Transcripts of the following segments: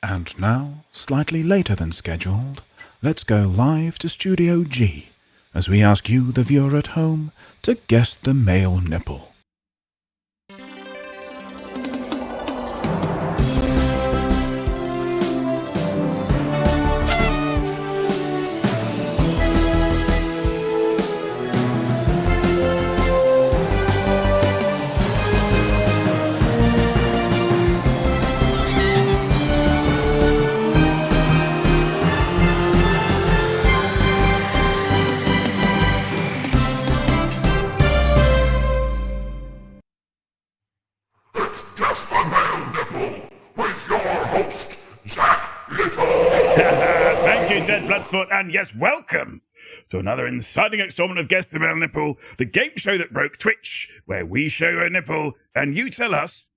And now, slightly later than scheduled, let's go live to Studio G as we ask you, the viewer at home, to guess the male nipple. It's Guess the Male Nipple with your host, Jack Little. Thank you, Dead Bloodsport, and yes, welcome to another exciting installment of Guess the Male Nipple, the game show that broke Twitch, where we show a nipple and you tell us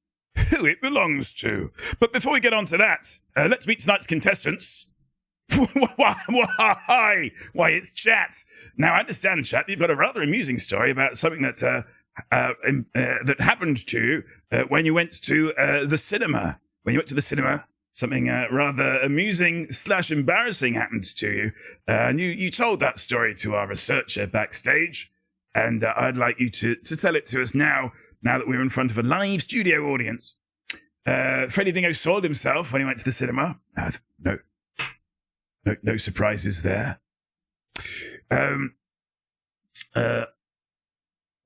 who it belongs to. But before we get on to that, let's meet tonight's contestants. Why, it's Chat. Now, I understand, Chat, you've got a rather amusing story about something that that happened to you when you went to the cinema. When you went to the cinema, something rather amusing / embarrassing happened to you. And you told that story to our researcher backstage. And I'd like you to tell it to us now that we're in front of a live studio audience. Freddie Dingo soiled himself when he went to the cinema. No surprises there.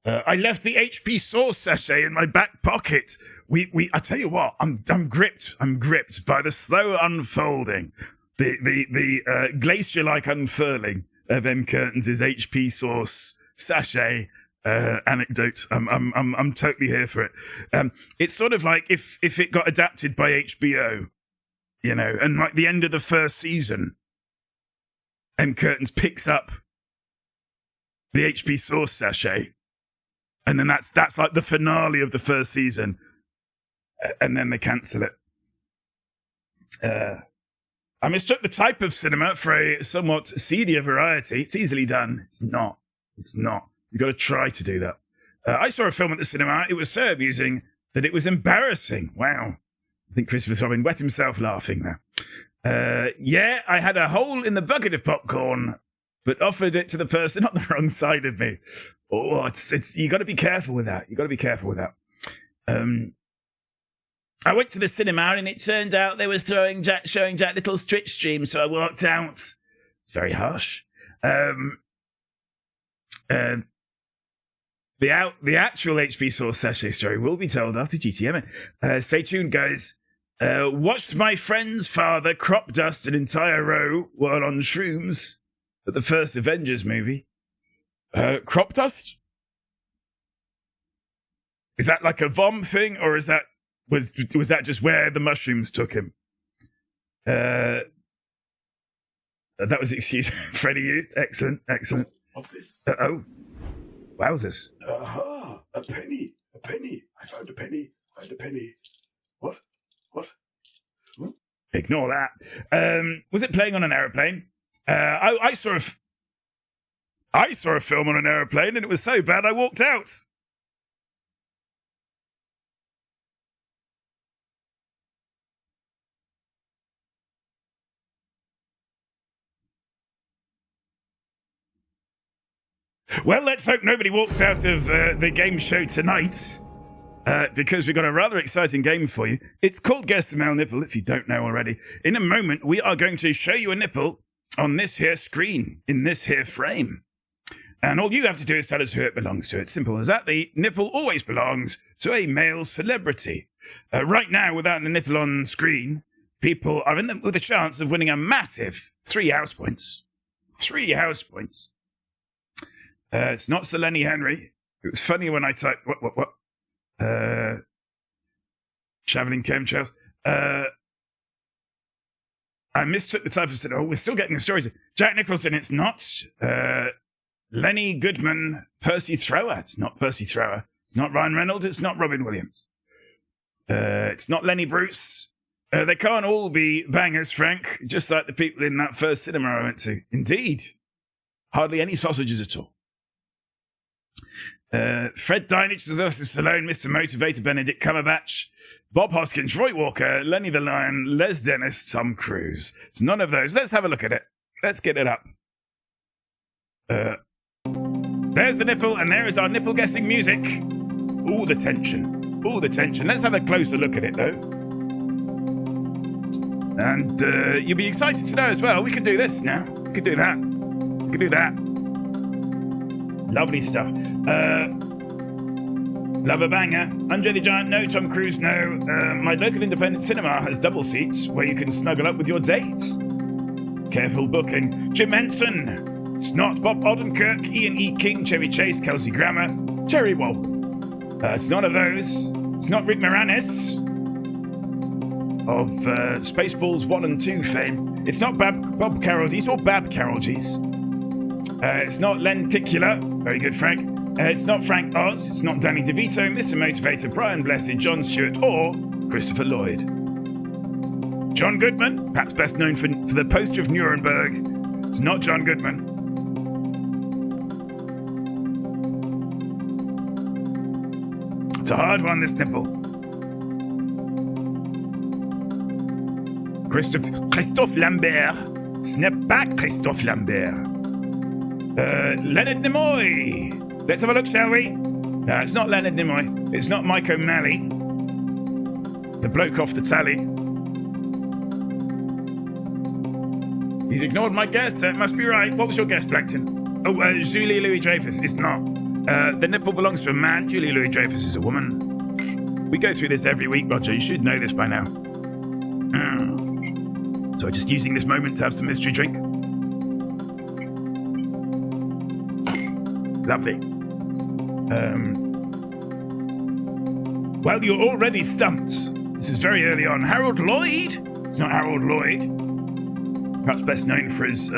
I left the HP sauce sachet in my back pocket. I tell you what, I'm gripped by the slow unfolding, the glacier-like unfurling of M. Curtains' HP sauce sachet anecdote. I'm totally here for it. It's sort of like if it got adapted by HBO, you know, and like the end of the first season, M. Curtains picks up the HP sauce sachet. And then that's like the finale of the first season. And then they cancel it. I mistook the type of cinema for a somewhat seedier variety. It's easily done. It's not. You've got to try to do that. I saw a film at the cinema. It was so amusing that it was embarrassing. Wow. I think Christopher Robin wet himself laughing there. Yeah, I had a hole in the bucket of popcorn, but offered it to the person on the wrong side of me. Oh, it's you got to be careful with that. I went to the cinema and it turned out they was showing Jack Little's Twitch stream, so I walked out. It's very harsh. The actual HP Source sachet story will be told after GTM. Stay tuned, guys. Watched my friend's father crop dust an entire row while on shrooms at the first Avengers movie. Crop dust? Is that like a vom thing, or was that just where the mushrooms took him? That was the excuse Freddie used. Excellent. What's this? Oh, wowzers! A penny. I found a penny. What? Ignore that. Was it playing on an aeroplane? I saw a film on an aeroplane and it was so bad I walked out. Well, let's hope nobody walks out of the game show tonight, because we've got a rather exciting game for you. It's called Guess the Male Nipple, if you don't know already. In a moment, we are going to show you a nipple on this here screen, in this here frame. And all you have to do is tell us who it belongs to. It's simple as that. The nipple always belongs to a male celebrity. Right now, without the nipple on screen, people are with a chance of winning a massive 3 house points. 3 house points. It's not Sir Lenny Henry. It was funny when I typed, what? Traveling chemtrails. I mistook the type of cinema. Oh, we're still getting the stories. Jack Nicholson, it's not. Lenny Goodman, Percy Thrower. It's not Percy Thrower. It's not Ryan Reynolds. It's not Robin Williams. It's not Lenny Bruce. They can't all be bangers, Frank, just like the people in that first cinema I went to. Indeed. Hardly any sausages at all. Fred Dinich, Sylvester Stallone, Mr. Motivator, Benedict Cumberbatch, Bob Hoskins, Roy Walker, Lenny the Lion, Les Dennis, Tom Cruise. It's none of those. Let's have a look at it. Let's get it up. There's the nipple, and there is our nipple guessing music. All the tension. All the tension. Let's have a closer look at it, though. And you'll be excited to know as well, we can do this now. We can do that. We can do that. Lovely stuff. Love a banger. Andre the Giant, no. Tom Cruise, no. My local independent cinema has double seats where you can snuggle up with your dates. Careful booking. Jim Henson. It's not. Bob Odenkirk, Ian E. King, Chevy Chase, Kelsey Grammer, Terry Walden. It's none of those. It's not Rick Moranis of Spaceballs 1 and 2 fame. It's not Bob Carroll-Dees or Bab Carroll-Dees. It's not Len Titular. Very good, Frank. It's not Frank Oz. It's not Danny DeVito, Mr. Motivator, Brian Blessed, John Stewart, or Christopher Lloyd. John Goodman, perhaps best known for the poster of Nuremberg. It's not John Goodman. It's a hard one, this nipple. Christophe Lambert. Ce n'est pas Christophe Lambert. Leonard Nimoy. Let's have a look, shall we? No, it's not Leonard Nimoy. It's not Mike O'Malley. The bloke off the tally. He's ignored my guess, so it must be right. What was your guess, Plankton? Oh, Julie Louis-Dreyfus. It's not. The nipple belongs to a man. Julie Louis-Dreyfus is a woman. We go through this every week, Roger. You should know this by now. So just using this moment to have some mystery drink. Lovely. Well, you're already stumped. This is very early on. Harold Lloyd? It's not Harold Lloyd. Perhaps best known for his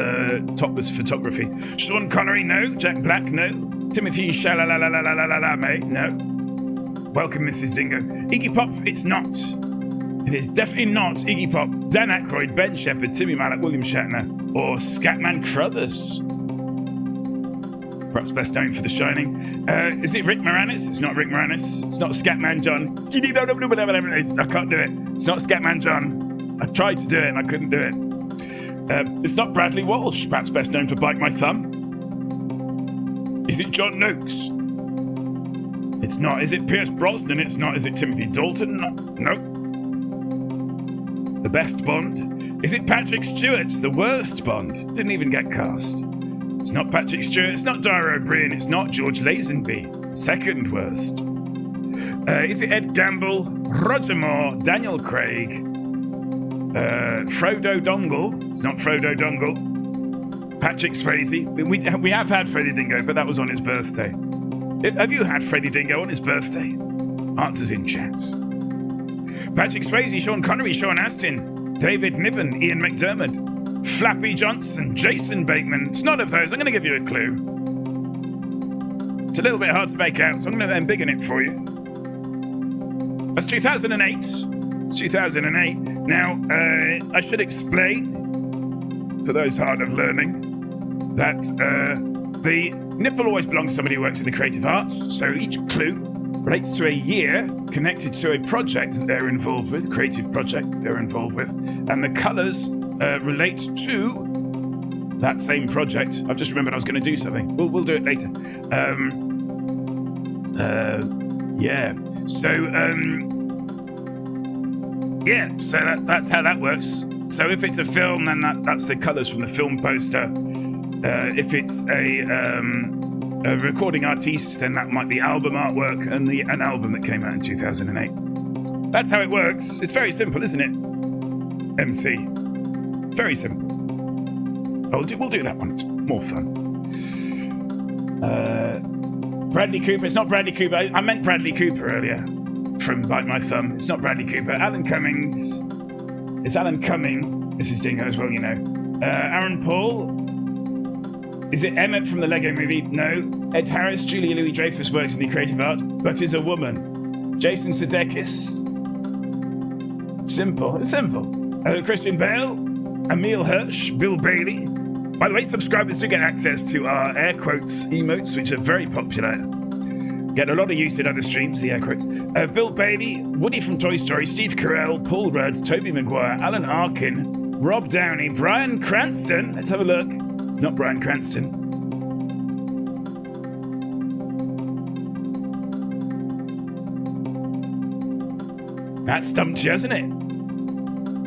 topless photography. Sean Connery, no. Jack Black, no. Timothy Chalalalalalalalalalame, no. Welcome, Mrs. Dingo. Iggy Pop, it's not. It is definitely not Iggy Pop, Dan Aykroyd, Ben Shepherd, Timmy Mallet, William Shatner, or Scatman Crothers. Perhaps best known for The Shining. Is it Rick Moranis? It's not Rick Moranis. It's not Scatman John. I can't do it. It's not Scatman John. I tried to do it and I couldn't do it. It's not Bradley Walsh, perhaps best known for Bite My Thumb. Is it John Noakes? It's not. Is it Pierce Brosnan? It's not. Is it Timothy Dalton? No. The best Bond? Is it Patrick Stewart? The worst Bond? Didn't even get cast. It's not Patrick Stewart. It's not Dara O'Brien. It's not George Lazenby. Second worst. Is it Ed Gamble? Roger Moore? Daniel Craig? Frodo Dongle? It's not Frodo Dongle. Patrick Swayze? We have had Freddie Dingo, but that was on his birthday. Have you had Freddie Dingo on his birthday? Answers in chat. Patrick Swayze, Sean Connery, Sean Astin, David Niven, Ian McDermott, Flappy Johnson, Jason Bateman. It's none of those. I'm going to give you a clue. It's a little bit hard to make out, so I'm going to embiggen it for you. That's 2008. It's 2008. Now, I should explain, for those hard of learning, that the nipple always belongs to somebody who works in the creative arts, so each clue relates to a year connected to a project that they're involved with, creative project they're involved with, and the colours relate to that same project. I've just remembered I was going to do something. We'll do it later. So that's how that works. So if it's a film, then that's the colours from the film poster. If it's a recording artiste, then that might be album artwork and an album that came out in 2008. That's how it works. It's very simple, isn't it? MC. Very simple. We'll do that one. It's more fun. Bradley Cooper. It's not Bradley Cooper. I meant Bradley Cooper earlier from Bite My Thumb. It's not Bradley Cooper. Alan Cummings. It's Alan Cumming. This is Dingo as well, you know. Aaron Paul. Is it Emmett from the Lego Movie? No. Ed Harris, Julia Louis-Dreyfus works in the creative arts, but is a woman. Jason Sudeikis. Simple. It's simple. Christian Bale, Emile Hirsch, Bill Bailey. By the way, subscribers do get access to our air quotes emotes, which are very popular. Get a lot of use in other streams, the air quotes. Bill Bailey, Woody from Toy Story, Steve Carell, Paul Rudd, Tobey Maguire, Alan Arkin, Rob Downey, Bryan Cranston. Let's have a look. It's not Bryan Cranston. That stumped you, hasn't it?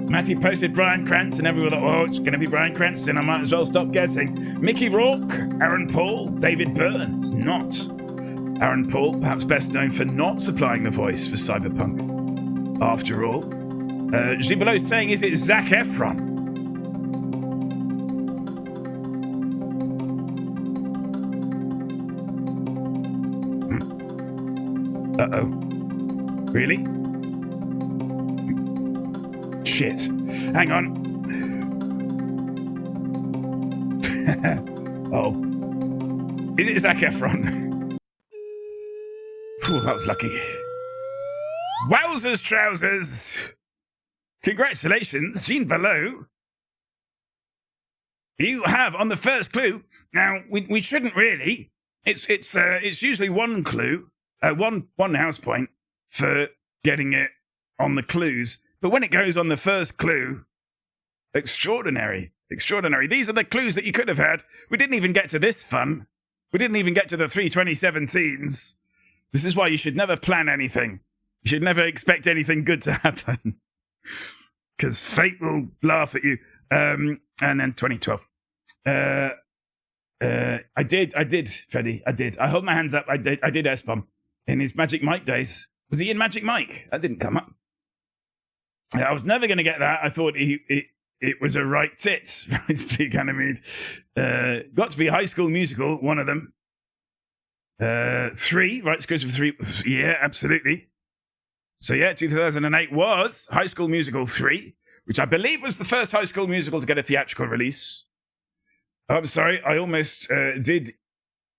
Matty posted Bryan Cranston. Everyone thought, oh, it's going to be Bryan Cranston. I might as well stop guessing. Mickey Rourke, Aaron Paul, David Byrne. It's not. Aaron Paul, perhaps best known for not supplying the voice for Cyberpunk. After all. Gibelo is saying, is it Zac Efron? Uh-oh. Really? Shit. Hang on. Oh. Is it Zac Efron? Phew, that was lucky. Wowzers trousers! Congratulations, Jean Below. You have on the first clue. Now we shouldn't really. It's usually one clue, one house point for getting it on the clues. But when it goes on the first clue, extraordinary. These are the clues that you could have had. We didn't even get to this fun. We didn't even get to the 3 2017s. This is why you should never plan anything. You should never expect anything good to happen. Because fate will laugh at you. And then 2012. I did, Freddie. I did. I hold my hands up. I did S-Bomb in his Magic Mike days. Was he in Magic Mike? That didn't come up. I was never going to get that. I thought it was a right tit. Right, speak animated. Got to be High School Musical, one of them. 3, right? It goes for 3. Yeah, absolutely. So yeah, 2008 was High School Musical 3, which I believe was the first High School Musical to get a theatrical release. I'm sorry, I almost did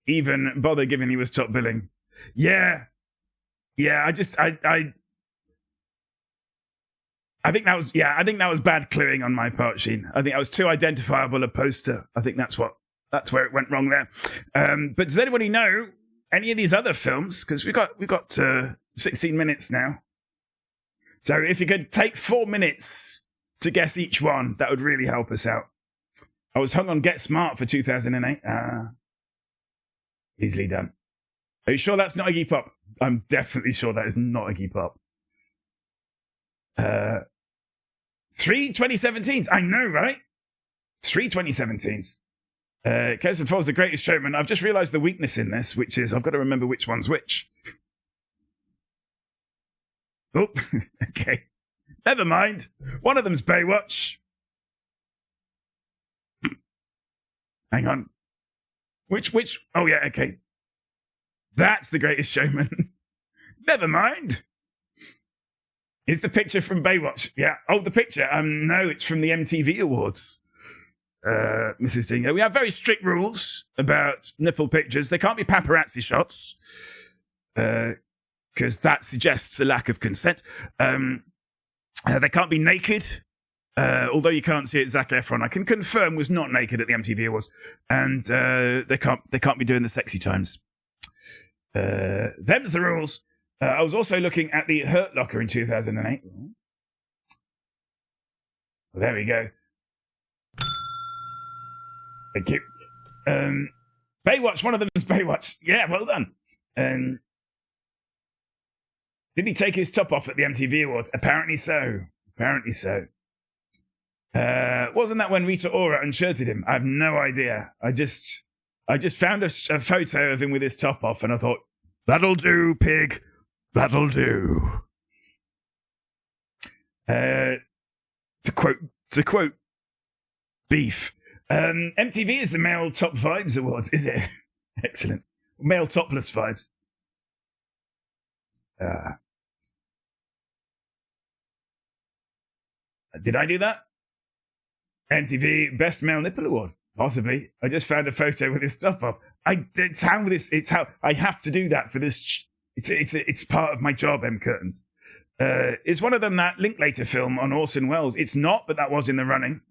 even bother given he was top billing. Yeah. I think that was bad cluing on my part, Sheen. I think I was too identifiable a poster. I think that's where it went wrong there. But does anybody know any of these other films? Because we got 16 minutes now. So if you could take 4 minutes to guess each one, that would really help us out. I was hung on Get Smart for 2008. Easily done. Are you sure that's not Iggy Pop? I'm definitely sure that is not Iggy Pop. 3 2017s. I know, right? 3 2017s. Kesford Falls, The Greatest Showman. I've just realised the weakness in this, which is I've got to remember which one's which. Oh, okay. Never mind. One of them's Baywatch. Hang on. Which? Oh, yeah, okay. That's The Greatest Showman. Never mind. Is the picture from Baywatch? Yeah. Oh, the picture. No, it's from the MTV Awards. Mrs. Dingo. We have very strict rules about nipple pictures. They can't be paparazzi shots. Because that suggests a lack of consent. They can't be naked. Although you can't see it, Zac Efron, I can confirm, was not naked at the MTV Awards. And they can't be doing the sexy times. Them's the rules. I was also looking at the Hurt Locker in 2008. Well, there we go. Thank you. Baywatch, one of them is Baywatch. Yeah, well done. Did he take his top off at the MTV Awards? Apparently so. Wasn't that when Rita Ora unshirted him? I have no idea. I just found a photo of him with his top off, and I thought, that'll do, pig. That'll do. To quote Beef. MTV is the Male Top Vibes Awards, is it? Excellent. Male Topless Vibes. Did I do that? MTV Best Male Nipple Award. Possibly. I just found a photo with his top off. It's how I have to do that for this. It's part of my job, M. Curtains. Is one of them that Linklater film on Orson Welles? It's not, but that was in the running.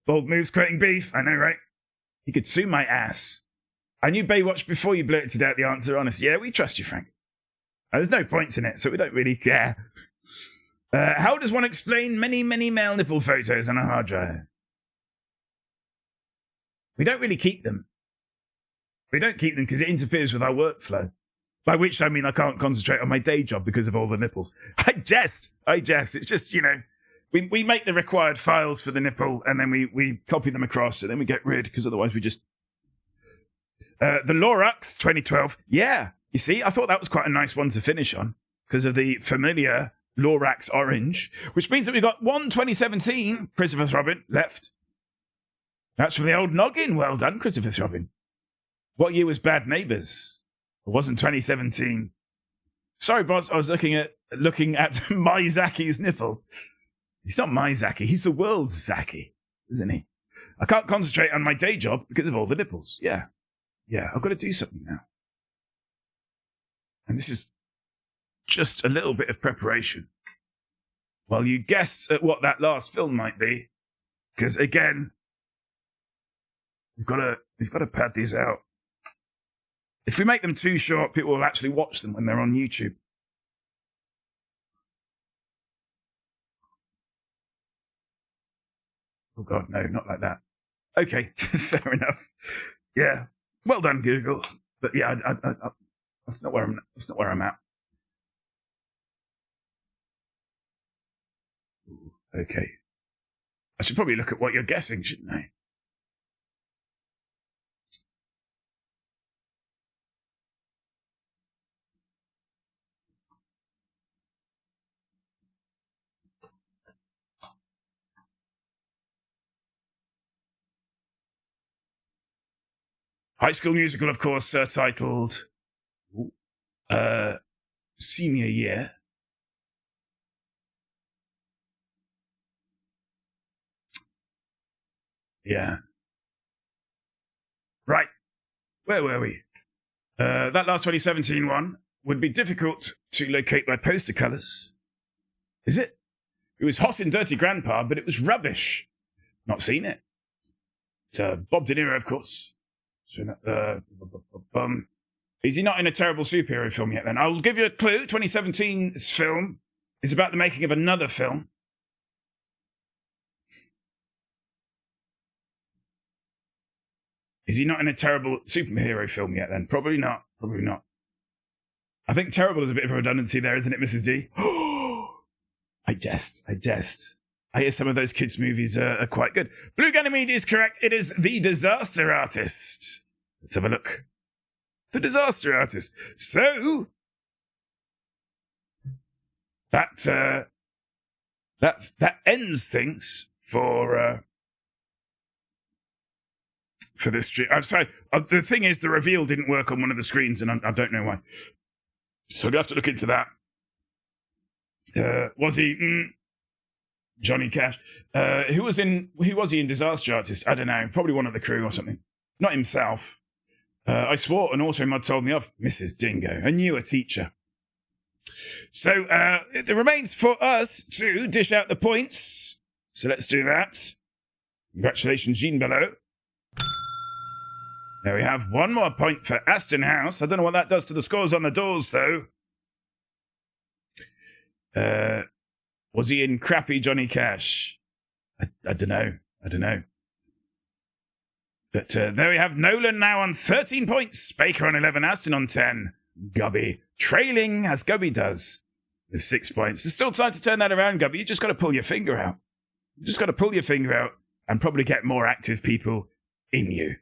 Bold moves creating beef. I know, right? He could sue my ass. And you Baywatch before you blurted out the answer, honest. Yeah, we trust you, Frank. There's no points in it, so we don't really care. How does one explain many, many male nipple photos on a hard drive? We don't really keep them. We don't keep them because it interferes with our workflow. By which I mean I can't concentrate on my day job because of all the nipples. I jest. It's just, we make the required files for the nipple and then we copy them across and then we get rid because otherwise we just... the Lorax 2012. Yeah, you see, I thought that was quite a nice one to finish on because of the familiar Lorax orange, which means that we've got one 2017 Christopher Throbbing left. That's from the old noggin. Well done, Christopher Throbbing. What year was Bad Neighbours? It wasn't 2017. Sorry, boss. I was looking at my Zacky's nipples. He's not my Zacky. He's the world's Zacky, isn't he? I can't concentrate on my day job because of all the nipples. Yeah, I've got to do something now. And this is just a little bit of preparation while you guess at what that last film might be. Because again, we've got to pad these out. If we make them too short, people will actually watch them when they're on YouTube. Oh God, no, not like that. Okay, fair enough. Yeah, well done, Google. But yeah, that's not where I'm at. Ooh, okay, I should probably look at what you're guessing, shouldn't I? High School Musical, of course, titled Senior Year. Yeah. Right. Where were we? That last 2017 one would be difficult to locate by poster colours. Is it? It was Hot and Dirty Grandpa, but it was rubbish. Not seen it. It's Bob De Niro, of course. Is he not in a terrible superhero film yet then? I'll give you a clue. 2017's film is about the making of another film. Is he not in a terrible superhero film yet then? Probably not. I think terrible is a bit of a redundancy there, isn't it, Mrs. D? I jest. I hear some of those kids' movies are quite good. Blue Ganymede is correct. It is The Disaster Artist. Let's have a look. The Disaster Artist. So that ends things for this stream. I'm sorry. The thing is, the reveal didn't work on one of the screens, and I don't know why. So you have to look into that. Was he Johnny Cash? Who was he in Disaster Artist? I don't know. Probably one of the crew or something. Not himself. I swore an auto-mod told me off. Mrs. Dingo, a newer teacher. So it remains for us to dish out the points. So let's do that. Congratulations, Jean Belleau. There we have one more point for Aston House. I don't know what that does to the scores on the doors, though. Was he in crappy Johnny Cash? I don't know. But there we have Nolan now on 13 points. Baker on 11. Aston on 10. Gubby trailing as Gubby does with 6 points. There's still time to turn that around, Gubby. You just got to pull your finger out. And probably get more active people in you.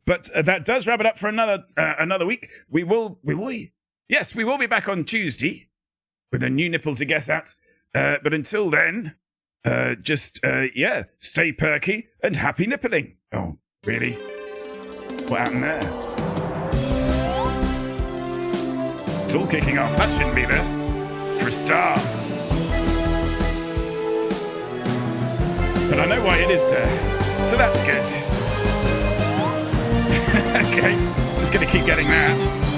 But that does wrap it up for another week. We will be back on Tuesday with a new nipple to guess at. But until then, stay perky and happy nippling. Oh, really? What happened there? It's all kicking off. That shouldn't be there. For a star. But I know why it is there. So that's good. Okay, just gonna keep getting that.